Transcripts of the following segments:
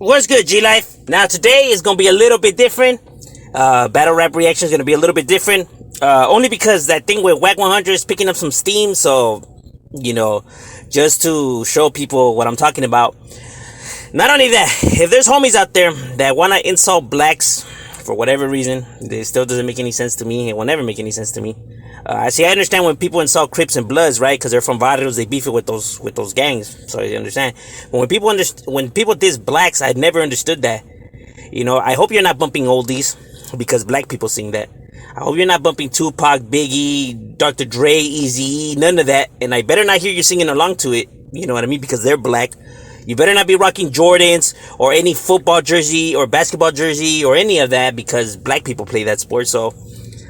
What's good, G Life? Now today is gonna be a little bit different. Battle rap reaction is gonna be a little bit different. Only because that thing with Whack 100 is picking up some steam. So, just to show people what I'm talking about. Not only that, if there's homies out there that wanna insult blacks for whatever reason, it still doesn't make any sense to me. It will never make any sense to me. I understand when people insult Crips and Bloods, right? Because they're from barrios, they beef it with those gangs. So I understand. But when people diss blacks, I never understood that. I hope you're not bumping oldies because black people sing that. I hope you're not bumping Tupac, Biggie, Dr. Dre, Eazy, none of that. And I better not hear you singing along to it. You know what I mean? Because they're black. You better not be rocking Jordans or any football jersey or basketball jersey or any of that because black people play that sport. So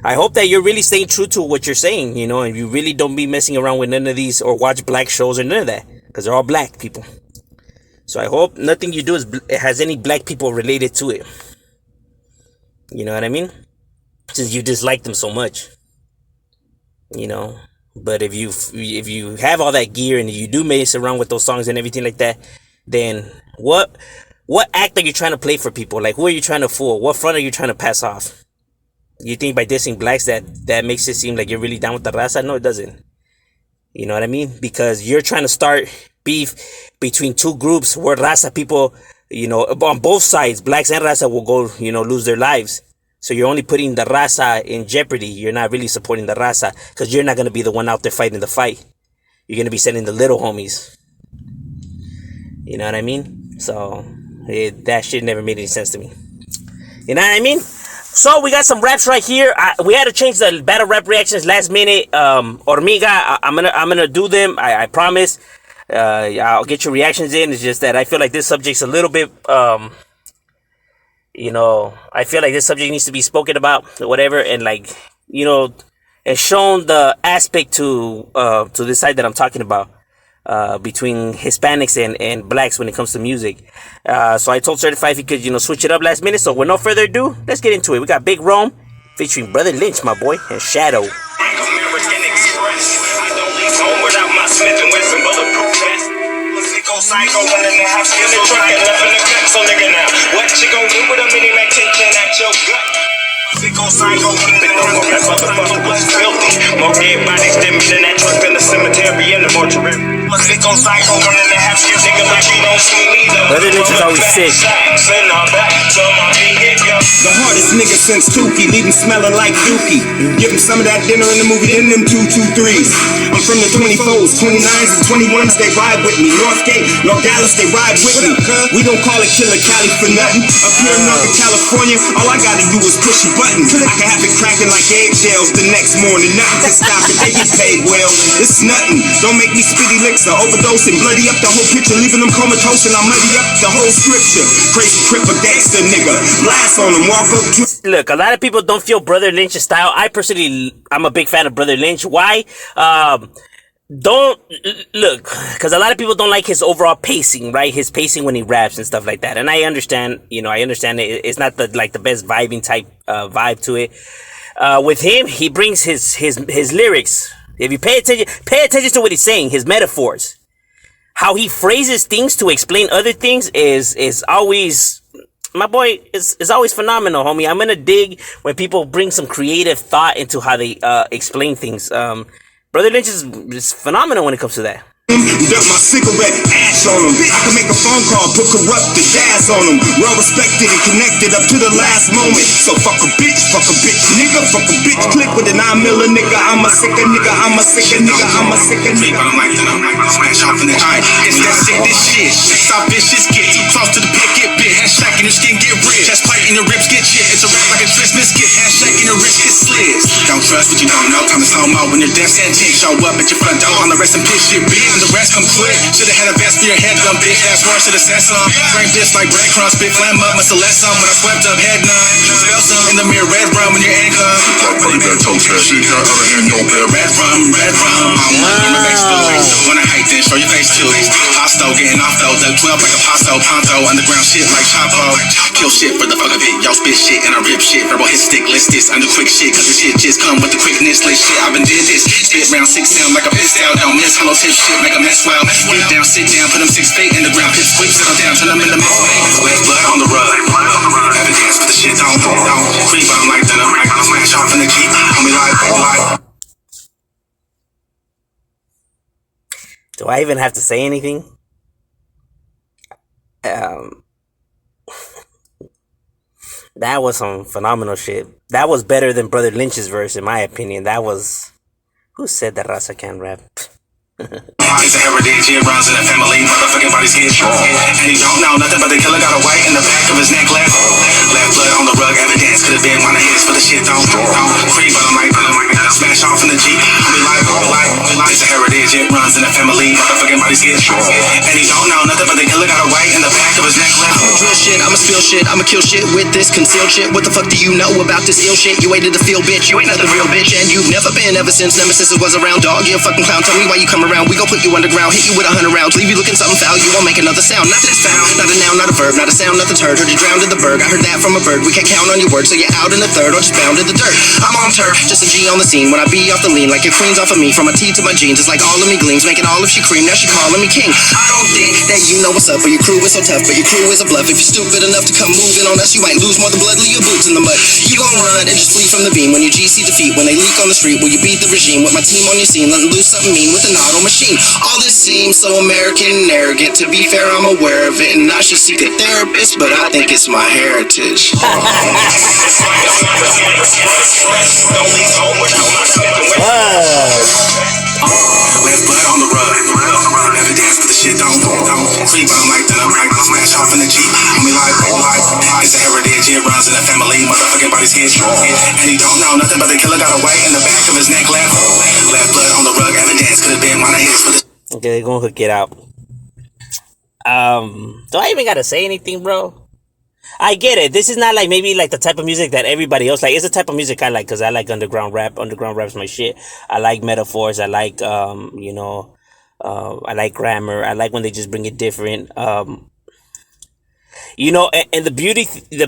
I hope that you're really staying true to what you're saying, and you really don't be messing around with none of these or watch black shows or none of that because they're all black people. So I hope nothing you do has any black people related to it. You know what I mean? Since you dislike them so much, But if you have all that gear and you do mess around with those songs and everything like that, then what act are you trying to play for people? Like, who are you trying to fool? What front are you trying to pass off? You think by dissing blacks that makes it seem like you're really down with the raza? No, it doesn't. You know what I mean? Because you're trying to start beef between two groups where raza people, on both sides, blacks and raza will go, lose their lives. So you're only putting the raza in jeopardy. You're not really supporting the raza because you're not going to be the one out there fighting the fight. You're going to be sending the little homies. You know what I mean? So that shit never made any sense to me. You know what I mean? So we got some raps right here. We had to change the battle rap reactions last minute. Hormiga, I'm gonna do them. I promise. I'll get your reactions in. It's just that I feel like this subject's a little bit, I feel like this subject needs to be spoken about, or whatever, and and shown the aspect to this side that I'm talking about. Between Hispanics and blacks when it comes to music. So I told Certified if he could, switch it up last minute. So with no further ado, let's get into it. We got Big Rome featuring Brother Lynch, my boy, and Shadow. Sicko psycho, been over that motherfucker was filthy. More dead bodies than me in that truck in the cemetery in the mortuary. Sicko psycho, running the half skip, nigga, but you don't see me though. Brother Lynch is always sick. The hardest nigga since Tukey, leave him smelling like Dookie. Give him some of that dinner in the movie, in them 223s. I'm from the 24s, 29s, and 21s, they ride with me. Northgate, North Dallas, they ride with me. We don't call it Killer Cali for nothing. Up here in Northern California, all I gotta do is push a button. I can have it cracking like eggshells the next morning. Nothing can stop it, they get paid well. It's nothing, don't make me spitty licks or overdose and bloody up the whole picture, leaving them comatose and I muddy up the whole scripture. Crazy crip a gangster nigga, blast on him, walk up to. Look, a lot of people don't feel Brother Lynch's style. I'm a big fan of Brother Lynch. Why? Don't look, because a lot of people don't like his overall pacing, right? His pacing when he raps and stuff like that. And I understand, it's not the best vibing type vibe to it. With him, he brings his lyrics. If you pay attention to what he's saying, his metaphors, how he phrases things to explain other things is always, my boy, is always phenomenal, homie. I'm gonna dig when people bring some creative thought into how they explain things. Brother Lynch is phenomenal when it comes to that. Dump my cigarette ash on him. I can make a phone call, put corrupted gas on him. Well respected and connected up to the last moment. So fuck a bitch, nigga, fuck a bitch. Click with an $9 nigga. I'm a sicker nigga, I'm a sicker nigga, I'm a sicker nigga. I'm like that, I'm like smash off in the eye. It's that shit, this shit. Stop bitches, get too close to the pit, get bit. Hashtag in your skin, get rich. Chest plate in your ribs, get shit. It's a rap like a Christmas gift. Hashtag in your wrist, get slits. Don't trust what you don't know. Time to slow mo when your death sentence show up at your front door on the rest and pitch shit, bitch. The rest come quick. Should've had a vest for your head, dumb bitch. That's worse, should've said some. Brain bitch like breadcrumbs, spit flam up, must've left some when I swept up head none. Spell some in the mirror, red rum when you're income. Put that toe test, shit, your other hand, no bear. Red rum. I want to make stories. When I hate this, show your face too. Hostile, getting off though. Duck 12 like a pasto, ponto. Underground shit like Chapo. Kill shit for the fuck of it. Y'all spit shit and I rip shit. Verbal hit stick, list this. Under quick shit, cause the shit just come with the quickness. List shit, I've been did this. Spit round 6 sound like a piss out. Don't miss hollow tip shit, make a mess well. Get down, sit down, put them 6 feet in the ground, pitch quick, settle down, turn them in the middle. I even have to say anything? That was some phenomenal shit. That was better than Brother Lynch's verse, in my opinion. That was... Who said that Raza can't rap? It's a heritage, it runs in the family. Motherfucking bodies get strong. And he don't know nothing but the killer got a white in the back of his neck left. Left blood on the rug, evidence could have been one of his, but the shit don't free, but I'm like, smash off in the Jeep. We like, it's a heritage, it runs in the family. Motherfucking bodies get strong. And he don't know nothing but the killer got a white in the back of his neck left. Drill shit, I'ma spill shit, I'ma kill shit with this concealed shit. What the fuck do you know about this ill shit? You waited to feel bitch, you ain't nothing real bitch, and you've never been ever since Nemesis was around, dog. You a fucking clown, tell me why you come around. We gon' put you underground, hit you with 100 rounds, leave you looking something foul. You won't make another sound, not this foul, not a noun, not a verb, not a sound, nothing's heard. Heard you drowned in the berg, I heard that from a bird. We can't count on your words, so you're out in the third or just bound in the dirt. I'm on turf, just a G on the scene. When I be off the lean, like your queen's off of me. From my tea to my jeans, it's like all of me gleams, making all of she cream. Now she calling me king. I don't think that you know what's up, but your crew is so tough, but your crew is a bluff. If you're stupid enough to come moving on us, you might lose more than blood, leave your boots in the mud. You gon' run and just flee from the beam when your GC defeat. When they leak on the street, will you beat the regime with my team on your scene, letting loose something mean with an auto machine? All this seems so American and arrogant. To be fair, I'm aware of it, and I should seek a therapist, but I think it's my heritage. Left blood on the rug. Never dance, but the shit don't creep. I'm like that. I'm like, smash off in the Jeep. Me like, it's a heritage. It runs in the family. Motherfucking bodies get strong. And he don't know nothing but the killer got a white in the back of his neck left. Left blood on the rug. Evidence could have been one of his. Okay, they're gonna hook it out. Do I even gotta say anything, bro? I get it. This is not like maybe like the type of music that everybody else like. It's the type of music I like because I like underground rap. Underground rap's my shit. I like metaphors. I like I like grammar. I like when they just bring it different. And the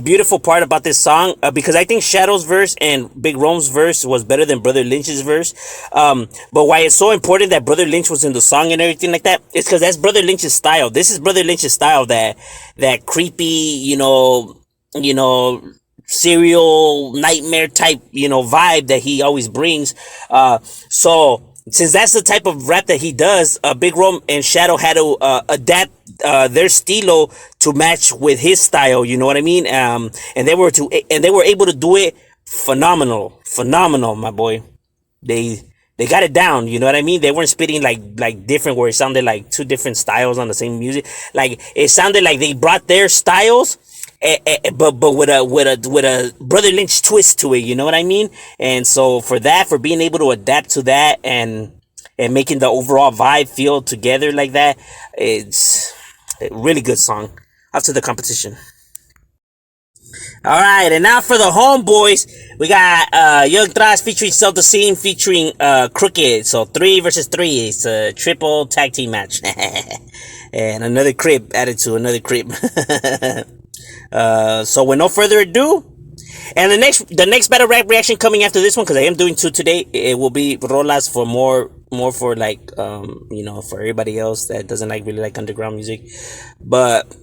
beautiful part about this song, because I think Shadow's verse and Big Rome's verse was better than Brother Lynch's verse. But why it's so important that Brother Lynch was in the song and everything like that, it's because that's Brother Lynch's style. This is Brother Lynch's style, that creepy, serial nightmare type, vibe that he always brings. So since that's the type of rap that he does, Big Rome and Shadow had to adapt their stilo to match with his style. You know what I mean? And they were able to do it phenomenal, my boy. They got it down. You know what I mean? They weren't spitting like different, where it sounded like two different styles on the same music. Like it sounded like they brought their styles, but with a Brother Lynch twist to it. You know what I mean? And so for being able to adapt to that and making the overall vibe feel together like that, it's a really good song. Out to the competition. All right, and now for the homeboys, we got Young Tras featuring Self the Scene featuring Crooked. So 3 versus 3. It's a triple tag team match. And another crib added to another crib. So with no further ado, and the next battle rap reaction coming after this one, because I am doing 2 today, it will be rolas for more for like for everybody else that doesn't really like underground music, but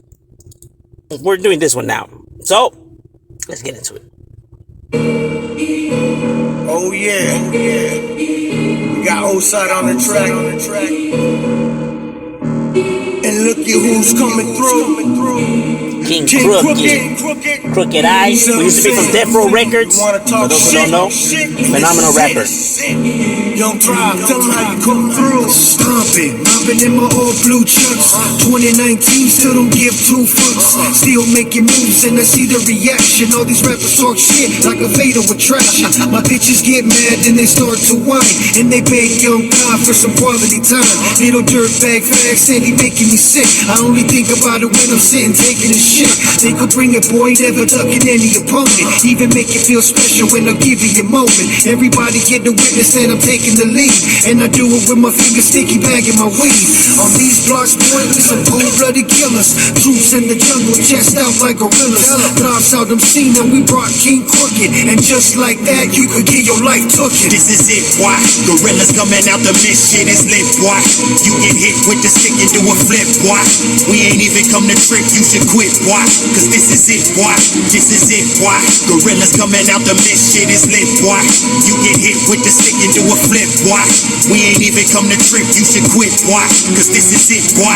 we're doing this one now. So let's get into it. Oh yeah, we got O-Side on the track. And look at who's coming through. King Crooked Eyes, who used to be from Death Row Records. For those who don't know, phenomenal rapper. Young Tribe, tell them how you come through. Stomping, mopping in my old blue chucks. 2019, still don't give 2 fucks. Still making moves and I see the reaction. All these rappers talk shit like a fatal attraction. My bitches get mad and they start to whine, and they beg Young Tribe for some quality time. Little dirtbag fags and he making me sick. I only think about it when I'm sitting taking a shit. They could bring it, boy, never ducking any opponent. Even make it feel special when I give you a moment. Everybody get the witness and I'm taking the lead, and I do it with my fingers sticky bagging my weed. On these blocks, boy, with some cold-blooded killers. Troops in the jungle, chest out like gorillas. Drops out them scene and we brought King Crooked, and just like that, you could get your life taken. This is it, boy. Gorillas coming out the mist, shit is lit, boy. You get hit with the stick and do a flip, boy. We ain't even come to trip, you should quit, boy. Cause this is it, boy. This is it, boy. Gorillas coming out the mist, shit is lit, boy. You get hit with the stick and do a flip. flip, boy. We ain't even come to trip, you should quit, boy. Cause this is it, boy.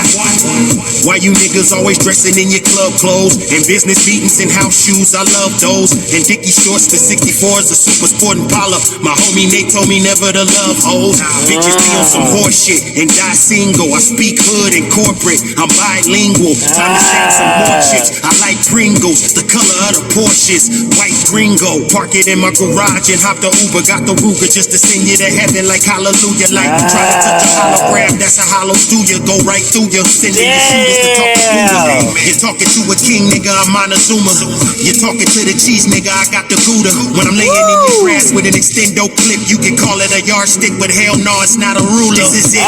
Why you niggas always dressing in your club clothes? And business meetings and house shoes, I love those. And Dickie shorts, the 64 is a super sport Impala. My homie Nate told me never to love hoes. Bitches be on some horse shit and die single. I speak hood and corporate, I'm bilingual. Time to save some more chicks. I like Pringles, the color of the Porsches. White gringo, park it in my garage and hop the Uber. Got the Ruger just to send you to heaven like hallelujah. Like you try to touch a hologram, that's a hollow studio. Go right through you, sending your shooters to talk to Buddha. You're talking to a king, nigga, I'm Montezuma. You're talking to the cheese, nigga, I got the Gouda. When I'm laying in your grass with an extendo clip, you can call it a yardstick, but hell no, it's not a ruler. This is it.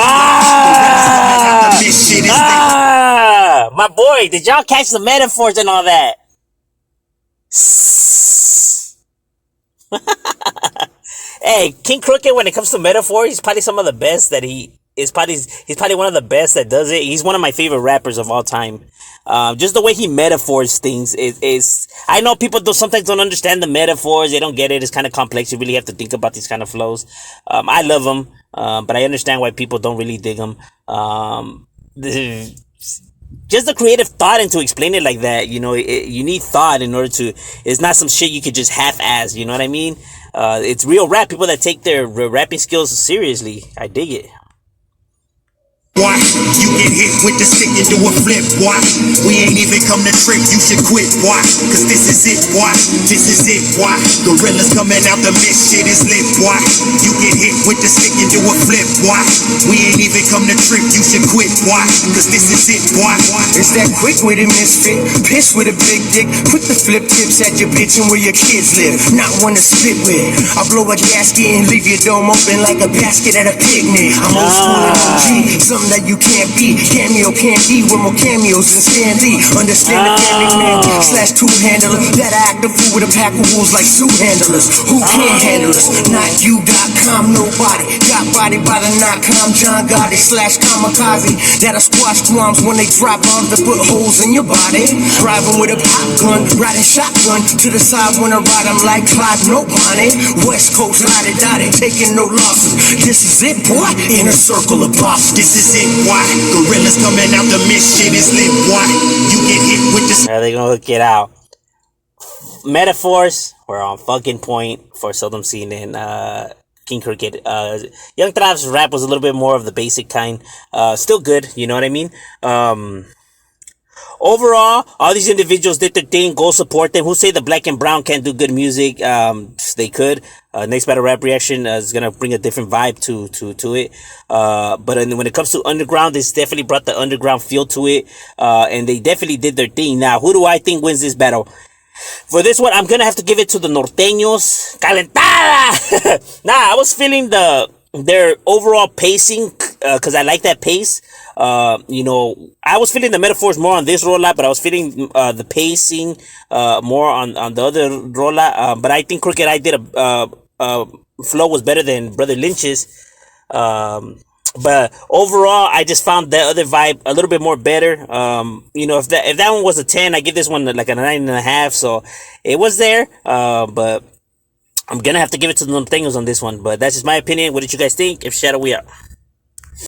My boy, did y'all catch the metaphors and all that? Hey, King Crooked, when it comes to metaphor, he's probably some of the best that he's probably one of the best that does it. He's one of my favorite rappers of all time. Just the way he metaphors things is I know people sometimes don't understand the metaphors. They don't get it. It's kind of complex. You really have to think about these kind of flows. I love them, but I understand why people don't really dig them. Just the creative thought into explain it like that, you know, you need thought in order to. It's not some shit you could just half-ass. You know what I mean? It's real rap. People that take their rapping skills seriously. I dig it. Why? You get hit with the stick and do a flip, why? We ain't even come to trip, you should quit, why? Cause this is it, why? This is it, why? Gorillas coming out the mist, shit is lit, why? You get hit with the stick and do a flip, why? We ain't even come to trip, you should quit, why? Cause this is it, why? It's that quick-witted misfit, piss with a big dick, quick to flip tips at your bitch and where your kids live, not one to spit with. I blow a gasket and leave your dome open like a basket at a picnic. I'm old school and OG, something that you can't be. Cameo can't be with more cameos than Stan Lee. Understand the cameraman / two-handler that act the fool with a pack of wolves like zoo handlers. Who can't handle us? Not you.com, nobody. Got body by the .com, John Gotti / kamikaze. That'll squash qualms when they drop bombs to put holes in your body. Driving with a pop gun, riding shotgun to the side when I ride. I'm like Clyde Nobody. West Coast lottie taking no losses. This is it, boy. Inner circle of bosses. This is it, why? Gorillas coming out the mist, shit is lit, why? You get hit with this. Are they gonna look it out? Metaphors were on fucking point for Seldom Seen and King Crooked. Young Trav's rap was a little bit more of the basic kind. Still good, you know what I mean? Overall, all these individuals did their thing. Go support them. Who say the black and brown can't do good music? They could. Next battle rap reaction is gonna bring a different vibe to it. But when it comes to underground, this definitely brought the underground feel to it. And they definitely did their thing. Now, who do I think wins this battle? For this one, I'm gonna have to give it to the Norteños. Calentada! Nah, I was feeling their overall pacing, cause I like that pace. You know, I was feeling the metaphors more on this rollout, but I was feeling the pacing more on the other rollout. But I think Crooked I did a flow was better than Brother Lynch's. But overall, I just found that other vibe a little bit more better. You know, if that one was a 10, I give this one like a 9.5. So it was there. But I'm gonna have to give it to the Norteños on this one. But that's just my opinion. What did you guys think? If Shadow, we out.